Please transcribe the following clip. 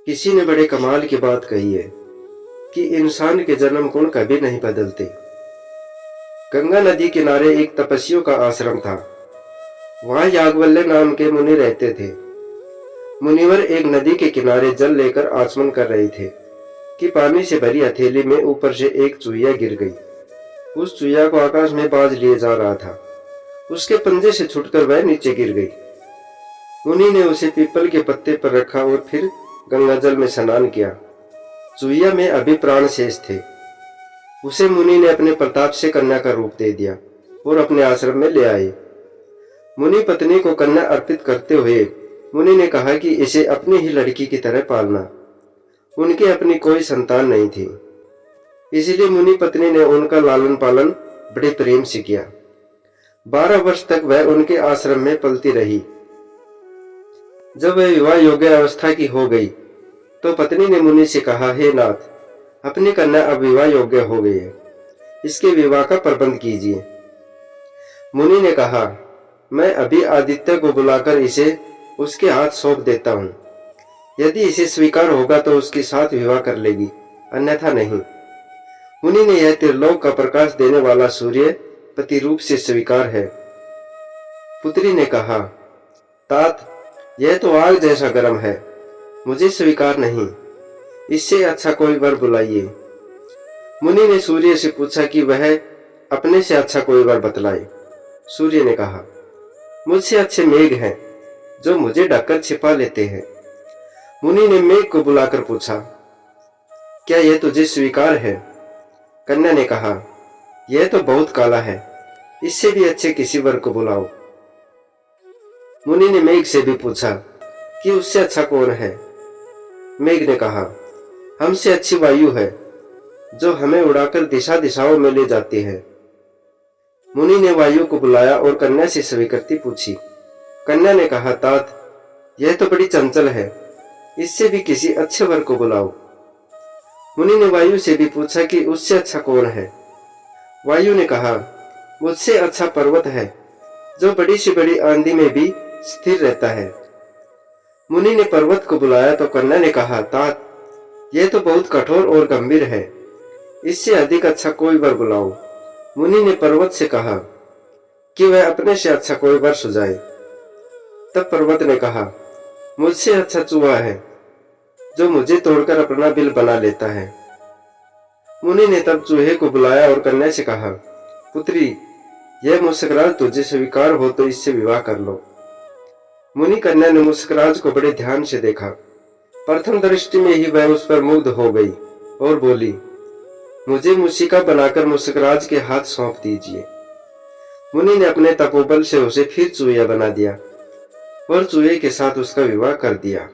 किसी ने बड़े कमाल की बात कही है कि इंसान के जन्म गुण कभी नहीं बदलते। गंगा नदी किनारे एक तपस्वियों का आश्रम था। वहां याज्ञवल्क्य नाम के मुनि रहते थे। मुनिवर एक नदी के किनारे जल लेकर आचमन कर रहे थे कि पानी से भरी हथेली में ऊपर से एक चूहिया गिर गई। उस चूहिया को आकाश में बाज लिए जा रहा था। उसके पंजे से छूटकर वह नीचे गिर गई। मुनि ने उसे पीपल के पत्ते पर रखा और फिर गंगा जल में स्नान किया। चूहिया में अभी प्राण शेष थे। उसे मुनि ने अपने प्रताप से कन्या का रूप दे दिया और अपने आश्रम में ले आए। मुनि पत्नी को कन्या अर्पित करते हुए मुनि ने कहा कि इसे अपनी ही लड़की की तरह पालना। उनकी अपनी कोई संतान नहीं थी, इसलिए मुनि पत्नी ने उनका लालन पालन बड़े प्रेम से किया। 12 वर्ष तक वह उनके आश्रम में पलती रही। जब वह विवाह योग्य अवस्था की हो गई तो पत्नी ने मुनि से कहा, हे नाथ, अपनी कन्या अब विवाह योग्य हो गई है, इसके विवाह का प्रबंध कीजिए। मुनि ने कहा, मैं अभी आदित्य को बुलाकर इसे उसके हाथ सौंप देता हूँ। यदि इसे स्वीकार होगा तो उसके साथ विवाह कर लेगी, अन्यथा नहीं। मुनि ने यह त्रिलोक का प्रकाश देने वाला सूर्य पति रूप से स्वीकार है। पुत्री ने कहा, तात, यह तो आग जैसा गर्म है, मुझे स्वीकार नहीं, इससे अच्छा कोई वर बुलाइए। मुनि ने सूर्य से पूछा कि वह अपने से अच्छा कोई वर बतलाए। सूर्य ने कहा, मुझसे अच्छे मेघ हैं जो मुझे ढककर छिपा लेते हैं। मुनि ने मेघ को बुलाकर पूछा, क्या यह तुझे स्वीकार है? कन्या ने कहा, यह तो बहुत काला है, इससे भी अच्छे किसी वर को बुलाओ। मुनि ने मेघ से भी पूछा कि उससे अच्छा कौन है? मेघ ने कहा, हमसे अच्छी वायु है जो हमें उड़ाकर दिशा दिशाओं में ले जाती है। मुनि ने वायु को बुलाया और कन्या से स्वीकृति पूछी। कन्या ने कहा, तात, यह तो बड़ी चंचल है, इससे भी किसी अच्छे वर को बुलाओ। मुनि ने वायु से भी पूछा कि उससे अच्छा कौन है? वायु ने कहा, मुझसे अच्छा पर्वत है जो बड़ी से बड़ी आंधी में भी स्थिर रहता है। मुनि ने पर्वत को बुलाया तो कन्या ने कहा, तात, यह तो बहुत कठोर और गंभीर है, इससे अधिक अच्छा कोई वर बुलाओ। मुनि ने पर्वत से कहा कि वह अपने से अच्छा कोई वर सुझाए। तब पर्वत ने कहा, मुझसे अच्छा चूहा है जो मुझे तोड़कर अपना बिल बना लेता है। मुनि ने तब चूहे को बुलाया और कन्या से कहा, पुत्री, यह मुस्कराज तुझे स्वीकार हो तो इससे विवाह कर लो। मुनि कन्या ने मुस्कराज को बड़े ध्यान से देखा। प्रथम दृष्टि में ही वह उस पर मुग्ध हो गई और बोली, मुझे मूषिका बनाकर मुस्कराज के हाथ सौंप दीजिए। मुनि ने अपने तपोबल से उसे फिर चूहिया बना दिया और चूहे के साथ उसका विवाह कर दिया।